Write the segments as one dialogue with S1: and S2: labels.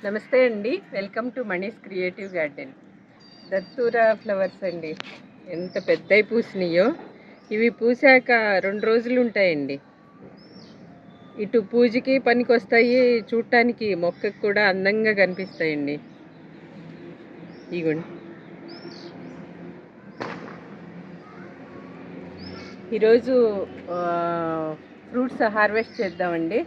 S1: నమస్తే అండి, welcome to Mani's creative garden. Datura flowers అండి, ఎంత పెద్దవి పూసినాయో. ఇవి పూసాక 2 రోజులు ఉంటాయండి. ఇటు పూజకి పనికొస్తాయి, చూడటానికి మొక్కకు కూడా అందంగా కనిపిస్తాయండి. ఇగోండి, ఈరోజు ఫ్రూట్స్ హార్వెస్ట్ చేద్దామండి.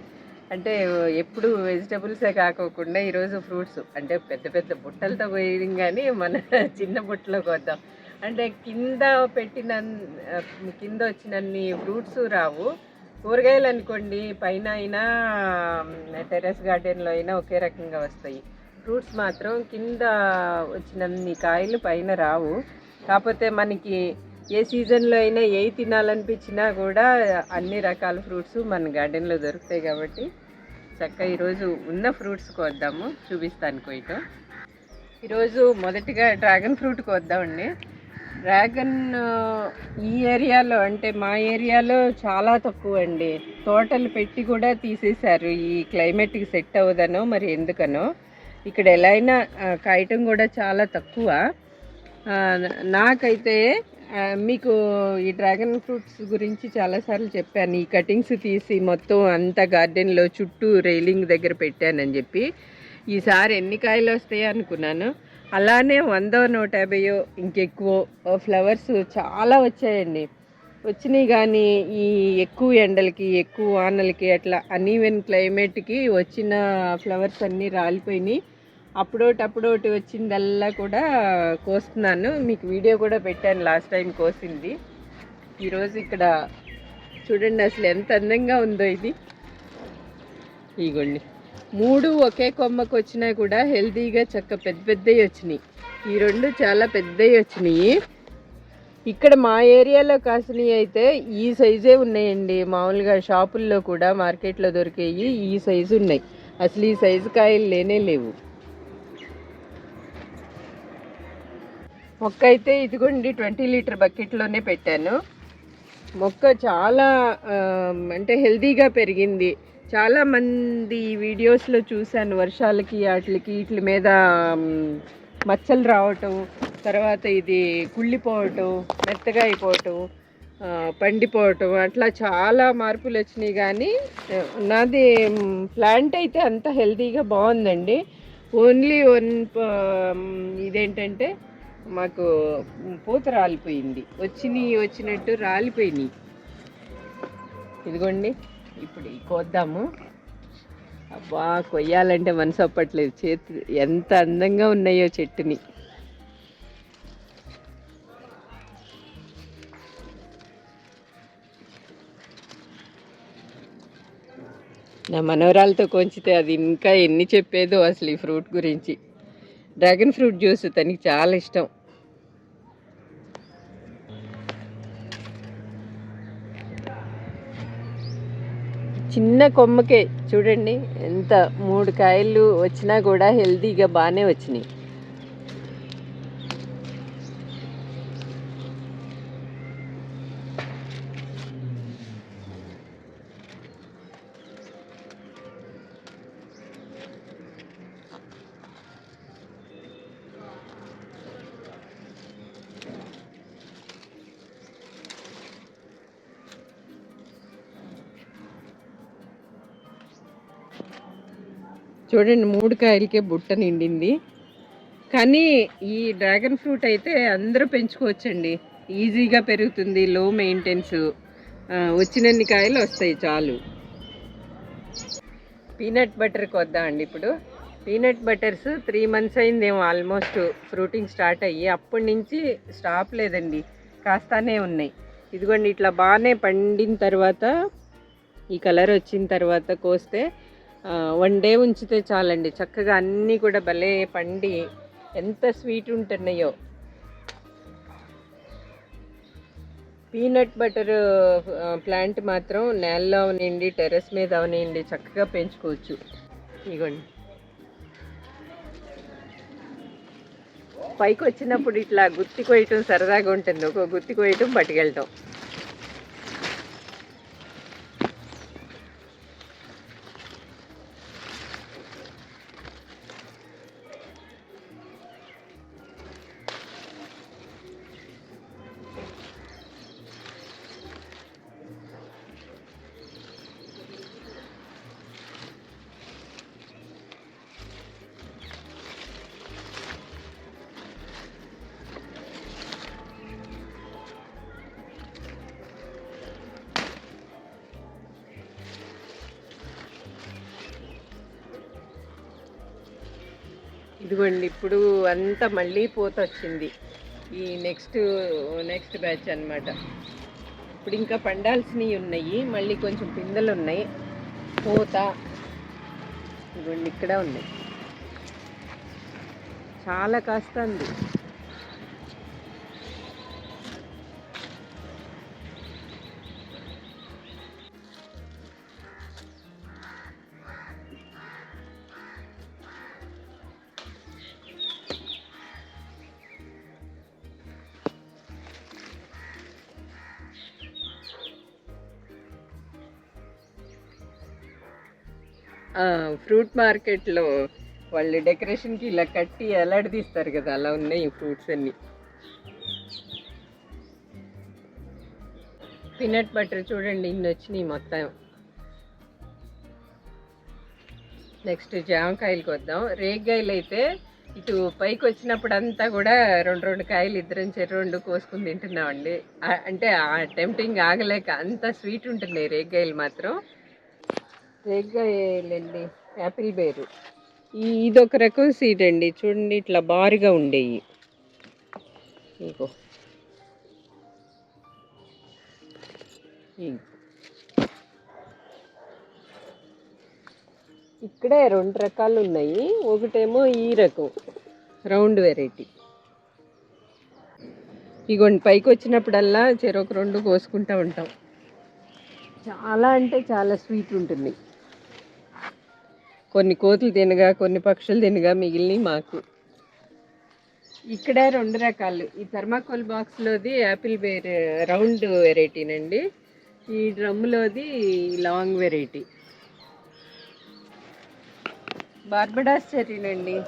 S1: అంటే ఎప్పుడు వెజిటబుల్సే కాకోకుండా ఈరోజు ఫ్రూట్స్, అంటే పెద్ద పెద్ద బుట్టలతో పోయడం కానీ మన చిన్న బుట్టలో కొద్దాం. అంటే కింద వచ్చినన్ని ఫ్రూట్స్ రావు. కూరగాయలు అనుకోండి, పైన అయినా టెర్రస్ గార్డెన్లో అయినా ఒకే రకంగా వస్తాయి. ఫ్రూట్స్ మాత్రం కింద వచ్చినన్ని కాయలు పైన రావు. కాకపోతే మనకి ఏ సీజన్లో అయినా ఏవి తినాలనిపించినా కూడా అన్ని రకాల ఫ్రూట్స్ మన గార్డెన్లో దొరుకుతాయి. కాబట్టి చక్కగా ఈరోజు ఉన్న ఫ్రూట్స్ కోద్దాము, చూపిస్తాను కోయటం. ఈరోజు మొదటిగా డ్రాగన్ ఫ్రూట్ కోద్దామండి. డ్రాగన్ ఈ ఏరియాలో, అంటే మా ఏరియాలో చాలా తక్కువ అండి. తోటలు పెట్టి కూడా తీసేశారు. ఈ క్లైమేట్కి సెట్ అవ్వదనో మరి ఎందుకనో. ఇక్కడ ఎలా అయినా కాయటం కూడా చాలా తక్కువ. నాకైతే మీకు ఈ డ్రాగన్ ఫ్రూట్స్ గురించి చాలాసార్లు చెప్పాను. ఈ కటింగ్స్ తీసి మొత్తం అంతా గార్డెన్లో చుట్టూ రైలింగ్ దగ్గర పెట్టానని చెప్పి. ఈసారి ఎన్ని కాయలు వస్తాయో అనుకున్నాను. అలానే 100, 150 ఇంకెక్కువ ఫ్లవర్స్ చాలా వచ్చాయండి. వచ్చినాయి కానీ ఈ ఎక్కువ ఎండలకి, ఎక్కువ వానలకి, అట్లా అన్ఈవెన్ క్లైమేట్కి వచ్చిన ఫ్లవర్స్ అన్నీ రాలిపోయినాయి. అప్పుడోటి వచ్చిందల్లా కూడా కోస్తున్నాను. మీకు వీడియో కూడా పెట్టాను లాస్ట్ టైం కోసింది. ఈరోజు ఇక్కడ చూడండి అసలు ఎంత అందంగా ఉందో ఇది. ఇగోండి, 3 ఒకే కొమ్మకు వచ్చినా కూడా హెల్తీగా పెద్ద పెద్దవి వచ్చినాయి. ఈ 2 చాలా పెద్దవి వచ్చినాయి. ఇక్కడ మా ఏరియాలో కాసినవి అయితే ఈ సైజే ఉన్నాయండి. మామూలుగా షాపుల్లో కూడా మార్కెట్లో దొరికేవి ఈ సైజు ఉన్నాయి. అసలు ఈ సైజు కాయలు లేనే లేవు. మొక్క అయితే ఇదిగోండి 20 లీటర్ బకెట్లోనే పెట్టాను. మొక్క చాలా అంటే హెల్తీగా పెరిగింది. చాలామంది వీడియోస్లో చూశాను, వర్షాలకి వీటి మీద మచ్చలు రావటం, తర్వాత ఇది కుళ్ళిపోవటం, మెత్తగా అయిపోవటం, పండిపోవటం, అట్లా చాలా మార్పులు వచ్చినాయి. కానీ నాది ప్లాంట్ అయితే అంత హెల్తీగా బాగుందండి. ఓన్లీ ఇదేంటంటే మాకు పూత రాలిపోయింది. వచ్చినట్టు రాలిపోయినాయి. ఇదిగోండి, ఇప్పుడు కోద్దాము. అబ్బా, కొయ్యాలంటే మనసు అప్పట్లేదు. చేతి ఎంత అందంగా ఉన్నాయో చెట్టుని. నా మనవరాలతో కొంచితే అది ఇంకా ఎన్ని చెప్పేదో అసలు ఈ ఫ్రూట్ గురించి. డ్రాగన్ ఫ్రూట్ జ్యూస్ తనకి చాలా ఇష్టం. చిన్న కొమ్మకే చూడండి ఎంత 3 కాయలు వచ్చినా కూడా హెల్తీగా బాగానే వచ్చినాయి. చూడండి, 3 కాయలకే బుట్ట నిండింది. కానీ ఈ డ్రాగన్ ఫ్రూట్ అయితే అందరూ పెంచుకోవచ్చండి. ఈజీగా పెరుగుతుంది, లో మెయింటెనెన్స్. వచ్చినన్ని కాయలు వస్తాయి చాలు. పీనట్ బటర్ కొద్దామండి. ఇప్పుడు పీనట్ బటర్స్ 3 months అయిందేమో ఆల్మోస్ట్ ఫ్రూటింగ్ స్టార్ట్ అయ్యి. అప్పటి నుంచి స్టాప్ లేదండి, కాస్తానే ఉన్నాయి. ఇదిగోండి, ఇట్లా బాగానే పండిన తర్వాత, ఈ కలర్ వచ్చిన తర్వాత కోస్తే 1 day ఉంచితే చాలండి. చక్కగా అన్నీ కూడా భలే పండి ఎంత స్వీట్ ఉంటున్నాయో. పీనట్ బటర్ ప్లాంట్ మాత్రం నేలలో అవనివ్వండి, టెర్రస్ మీద అవనివ్వండి, చక్కగా పెంచుకోవచ్చు. ఇగోండి, పైకి వచ్చినప్పుడు ఇట్లా గుత్తి కొయ్యటం సరదాగా ఉంటుంది. ఒక గుత్తి కొయ్యటం పట్టుకెళ్ళటం. ఇదిగోండి ఇప్పుడు అంతా మళ్ళీ పూత వచ్చింది. ఈ నెక్స్ట్ బ్యాచ్ అన్నమాట. ఇప్పుడు ఇంకా పండాల్సినవి ఉన్నాయి, మళ్ళీ కొంచెం పిందెలు ఉన్నాయి, పూత ఇదిగోండి ఇక్కడ ఉన్నాయి, చాలా కాస్తుంది. ఫ్రూట్ మార్కెట్లో వాళ్ళు డెకరేషన్కి ఇలా కట్టి ఎలాడదీస్తారు కదా, అలా ఉన్నాయి ఈ ఫ్రూట్స్ అన్నీ. పీనట్ బటర్ చూడండి ఇన్ని వచ్చినాయి మొత్తం. నెక్స్ట్ జామకాయలకు వద్దాం. రేగ్గాయలు అయితే ఇటు పైకి వచ్చినప్పుడు అంతా కూడా రెండు కాయలు ఇద్దరం చెరు కోసుకుని తింటున్నామండి. అంటే ఆ టెంప్టింగ్ ఆగలేక, అంత స్వీట్ ఉంటున్నాయి రేగ్గాయలు మాత్రం. రేగ్గాయలండి, యాపిల్ బేరు. ఇదొక రకం సీడ్ అండి, చూడండి ఇట్లా బారుగా ఉండేవి. ఇంకో ఇక్కడే 2 రకాలు ఉన్నాయి. ఒకటేమో ఈ రకం రౌండ్ వెరైటీ. ఇగోండి పైకి వచ్చినప్పుడల్లా చెరొక 2 కోసుకుంటూ ఉంటాం. చాలా అంటే చాలా స్వీట్ ఉంటుంది. కొన్ని కోతులు తినగా, కొన్ని పక్షులు తినగా మిగిలినవి మాకు. ఇక్కడ 2 రకాలు. ఈ థర్మాకోల్ బాక్స్లోది యాపిల్ బేర్ రౌండ్ వెరైటీనండి, ఈ డ్రమ్లోది లాంగ్ వెరైటీ. బార్బడాస్ చెర్రీనండి.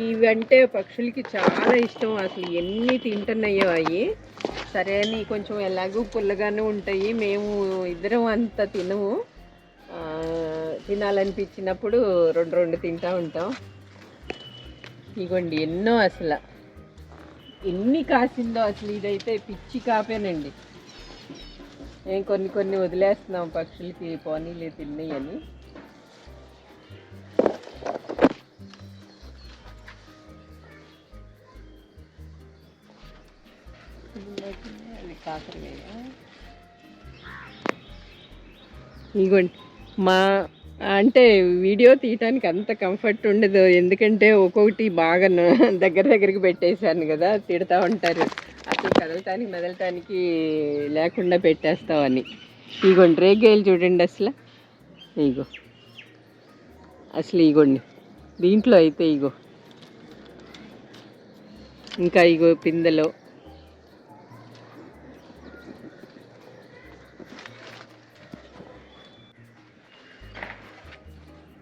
S1: ఇవంటే పక్షులకి చాలా ఇష్టం, అసలు ఎన్ని తింటున్నాయో అవి. సరే అని కొంచెం ఎలాగూ పుల్లగానే ఉంటాయి, మేము ఇద్దరం అంత తినము. తినాలనిపించినప్పుడు 2 తింటూ ఉంటాం. ఇగోండి ఎన్నో, అసలు ఎన్ని కాసిందో, అసలు ఇదైతే పిచ్చి కాపేనండి. మేము కొన్ని వదిలేస్తున్నాం పక్షులకి, పోనీలే తిన్నాయని. ఇగోండి అంటే వీడియో తీయటానికి అంత కంఫర్ట్ ఉండదు, ఎందుకంటే ఒక్కొక్కటి బాగా దగ్గరికి పెట్టేశాను కదా, తిడతా ఉంటారు అసలు కదలటానికి మెదలటానికి లేకుండా పెట్టేస్తామని. ఇగోండి రేగ్గాయలు చూడండి అసలు. ఇగోండి దీంట్లో అయితే ఇంకా పిందెలో.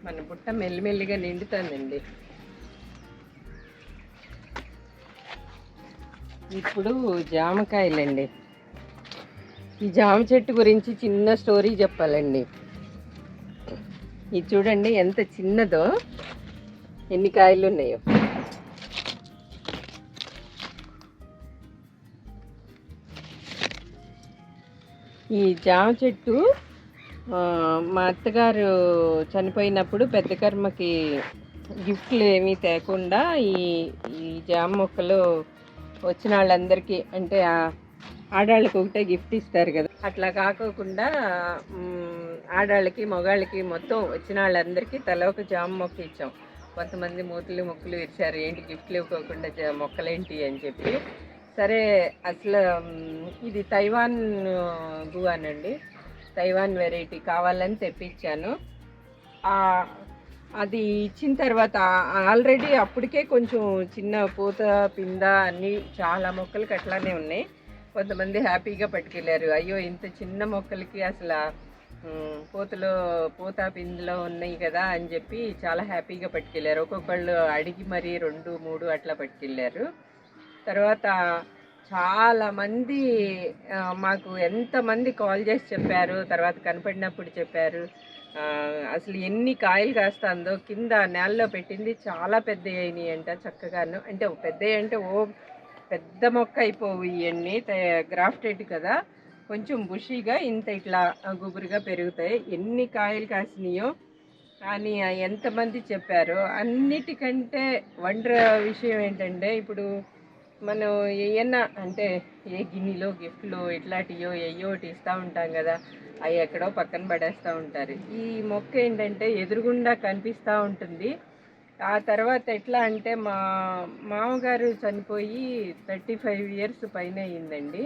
S1: మన బుట్ట మెల్లిమెల్లిగా నిండుతుందండి. ఇప్పుడు జామకాయలండి. ఈ జామ చెట్టు గురించి చిన్న స్టోరీ చెప్పాలండి. ఇది చూడండి ఎంత చిన్నదో, ఎన్ని కాయలు ఉన్నాయో. ఈ జామ చెట్టు మా అత్తగారు చనిపోయినప్పుడు పెద్ద కర్మకి గిఫ్ట్లు ఏమీ తేకుండా ఈ జామ మొక్కలు వచ్చిన వాళ్ళందరికీ, అంటే ఆడవాళ్ళకి ఒకటే గిఫ్ట్ ఇస్తారు కదా, అట్లా కాకోకుండా ఆడవాళ్ళకి మగవాళ్ళకి మొత్తం వచ్చిన వాళ్ళందరికీ తల ఒక జామ మొక్క ఇచ్చాం. కొంతమంది మొక్కలు ఇచ్చారు, ఏంటి గిఫ్ట్లు ఇవ్వకుండా మొక్కలేంటి అని చెప్పి. సరే అసలు ఇది తైవాన్ గువానండి, తైవాన్ వెరైటీ కావాలని తెప్పించాను. అది ఇచ్చిన తర్వాత ఆల్రెడీ అప్పటికే కొంచెం చిన్న పూత పింద అన్నీ చాలా మొక్కలకి అట్లానే ఉన్నాయి. కొంతమంది హ్యాపీగా పట్టుకెళ్ళారు, అయ్యో ఇంత చిన్న మొక్కలకి అసలు పూత పిందలో ఉన్నాయి కదా అని చెప్పి చాలా హ్యాపీగా పట్టుకెళ్ళారు. ఒక్కొక్కళ్ళు అడిగి మరీ 2, 3 అట్లా పట్టుకెళ్ళారు. తర్వాత చాలామంది మాకు ఎంతమంది కాల్ చేసి చెప్పారు, తర్వాత కనపడినప్పుడు చెప్పారు అసలు ఎన్ని కాయలు కాస్తుందో. కింద నేలలో పెట్టింది చాలా పెద్ద అయినాయి అంట చక్కగాను. అంటే పెద్ద అంటే పెద్ద మొక్క అయిపోవు ఇవన్నీ, గ్రాఫ్టెడ్ కదా, కొంచెం బుషీగా ఇంత ఇట్లా గుబురుగా పెరుగుతాయి. ఎన్ని కాయలు కాసినాయో అని ఎంతమంది చెప్పారో. అన్నిటికంటే వండర్ విషయం ఏంటంటే, ఇప్పుడు మనం ఏయన్నా అంటే ఏ గిన్నెలో గిఫ్ట్లు ఇట్లాంటియో ఒకటి ఇస్తూ ఉంటాం కదా, అవి ఎక్కడో పక్కన పడేస్తూ ఉంటారు. ఈ మొక్క ఏంటంటే ఎదురుగుండా కనిపిస్తూ ఉంటుంది. ఆ తర్వాత ఎట్లా అంటే మా మామగారు చనిపోయి 35 ఇయర్స్ పైన అయిందండి.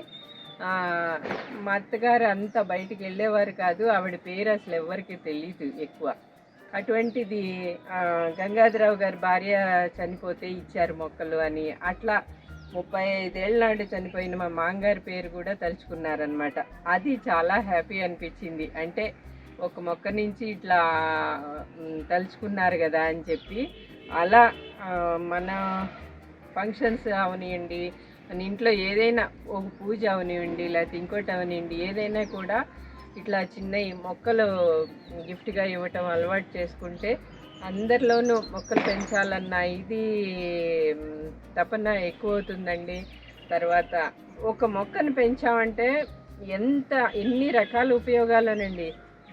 S1: మా అత్తగారు అంతా బయటికి వెళ్ళేవారు కాదు. ఆవిడ పేరు అసలు ఎవరికి తెలియదు ఎక్కువ. అటువంటిది గంగాధరరావు గారి భార్య చనిపోతే ఇచ్చారు మొక్కలు అని. అట్లా 35 ఏళ్ళ నాడు చనిపోయిన మా మామగారి పేరు కూడా తలుచుకున్నారనమాట. అది చాలా హ్యాపీ అనిపించింది. అంటే ఒక మొక్క నుంచి ఇట్లా తలుచుకున్నారు కదా అని చెప్పి. అలా మన ఫంక్షన్స్ అవనివ్వండి, మన ఇంట్లో ఏదైనా ఒక పూజ అవనివ్వండి, లేకపోతే ఇంకోటి అవనివ్వండి, ఏదైనా కూడా ఇట్లా చిన్న మొక్కలు గిఫ్ట్గా ఇవ్వటం అలవాటు చేసుకుంటే అందరిలోనూ మొక్కలు పెంచాలన్న ఇది తపన ఎక్కువ అవుతుందండి. తర్వాత ఒక మొక్కను పెంచామంటే ఎన్ని రకాల ఉపయోగాలనండి.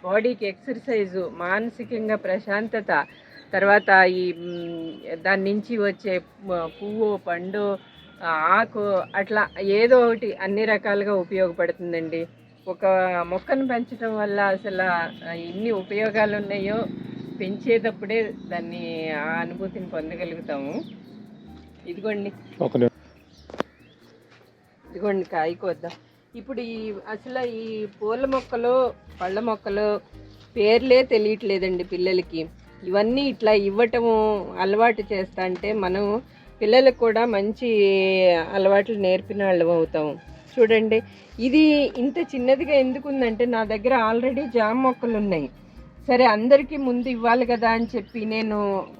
S1: బాడీకి ఎక్సర్సైజు, మానసికంగా ప్రశాంతత, తర్వాత ఈ దాని నుంచి వచ్చే పువ్వు, పండు, ఆకు, అట్లా ఏదో ఒకటి అన్ని రకాలుగా ఉపయోగపడుతుందండి. ఒక మొక్కను పెంచడం వల్ల అసలు ఎన్ని ఉపయోగాలు ఉన్నాయో పెంచేటప్పుడే దాన్ని ఆ అనుభూతిని పొందగలుగుతాము. ఇదిగోండి కాయ కోద్దాం. ఇప్పుడు అసలు ఈ పూల మొక్కలు, పళ్ళ మొక్కలు పేర్లే తెలియట్లేదండి పిల్లలకి. ఇవన్నీ ఇట్లా ఇవ్వటము అలవాటు చేస్తా అంటే మనం పిల్లలకు కూడా మంచి అలవాట్లు నేర్పిన వాళ్ళం అవుతాము. చూడండి, ఇది ఇంత చిన్నదిగా ఎందుకుందంటే నా దగ్గర ఆల్రెడీ జామ మొక్కలు ఉన్నాయి. సరే, అందరికీ ముందు ఇవ్వాలి కదా అని చెప్పి నేను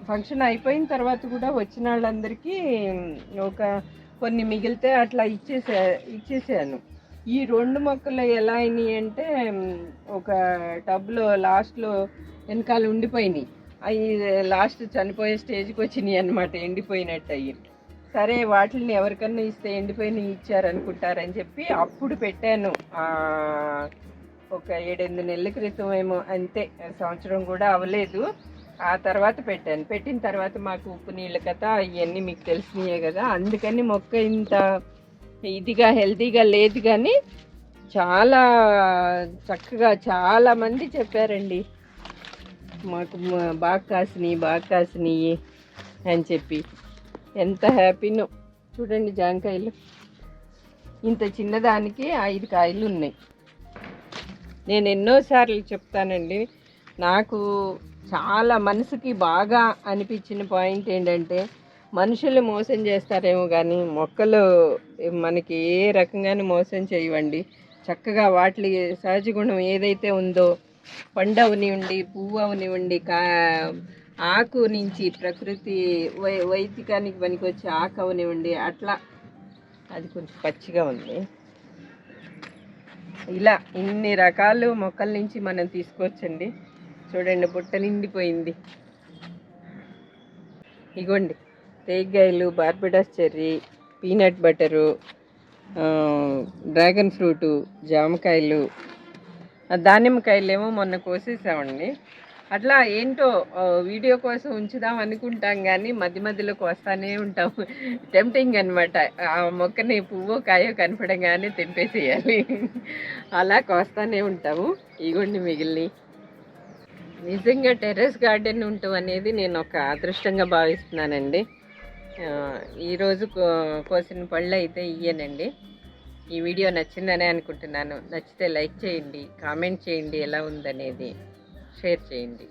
S1: ఫంక్షన్ అయిపోయిన తర్వాత కూడా వచ్చిన వాళ్ళందరికీ కొన్ని మిగిలితే అట్లా ఇచ్చేసాను. ఈ 2 మొక్కలు ఎలా అయినాయి అంటే ఒక టబ్లో లాస్ట్లో వెనకాల ఉండిపోయినాయి. అవి లాస్ట్ చనిపోయే స్టేజ్కి వచ్చినాయి అన్నమాట, ఎండిపోయినట్టు అయ్యి. సరే, వాటిని ఎవరికన్నా ఇస్తే ఎండిపోయినవి ఇచ్చారనుకుంటారని చెప్పి అప్పుడు పెట్టాను. ఒక 7-8 నెలల క్రితం ఏమో, అంతే, సంవత్సరం కూడా అవ్వలేదు. ఆ తర్వాత పెట్టిన తర్వాత మాకు ఉప్పు నీళ్ళ కథ ఇవన్నీ మీకు తెలిసినాయే కదా. అందుకని మొక్క ఇంత ఇదిగా హెల్తీగా లేదు, కానీ చాలా చక్కగా చాలామంది చెప్పారండి మాకు బాగా కాసినాయి అని చెప్పి. ఎంత హ్యాపీనో చూడండి. జాంకాయలు ఇంత చిన్నదానికి 5 కాయలు ఉన్నాయి. నేను ఎన్నోసార్లు చెప్తానండి, నాకు చాలా మనసుకి బాగా అనిపించిన పాయింట్ ఏంటంటే, మనుషులు మోసం చేస్తారేమో కానీ మొక్కలు మనకి ఏ రకంగానూ మోసం చేయవండి. చక్కగా వాటి సహజ గుణం ఏదైతే ఉందో, పండు అవనివ్వండి, పువ్వు అవనివ్వండి, ఆకు నుంచి ప్రకృతి వైదికానికి పనికొచ్చే ఆకు అవనివ్వండి, అట్లా అది కొంచెం పచ్చిగా ఉంది. ఇలా ఇన్ని రకాలు మొక్కల నుంచి మనం తీసుకోవచ్చండి. చూడండి, బుట్ట నిండిపోయింది. ఇగోండి, తేగాయలు, Barbados cherry, peanut butter, dragon fruit, జామకాయలు, దానిమ్మకాయలు ఏమో మొన్న కోసేసామండి. అట్లా ఏంటో వీడియో కోసం ఉంచుదాం అనుకుంటాం, కానీ మధ్యలో కోస్తానే ఉంటాం. టెంప్టింగ్ అనమాట. ఆ మొక్కని పువ్వో కాయో కనపడంగానే తెంపేసేయాలి. అలా కోస్తానే ఉంటాము. ఇగోండి మిగిలినవి. నిజంగా టెర్రస్ గార్డెన్ ఉండటం అనేది నేను ఒక అదృష్టంగా భావిస్తున్నానండి. ఈరోజు కోసిన పళ్ళు అయితే ఇయ్యేనండి. ఈ వీడియో నచ్చిందనే అనుకుంటున్నాను. నచ్చితే లైక్ చేయండి, కామెంట్ చేయండి, ఎలా ఉందనేది షేర్ చేయండి.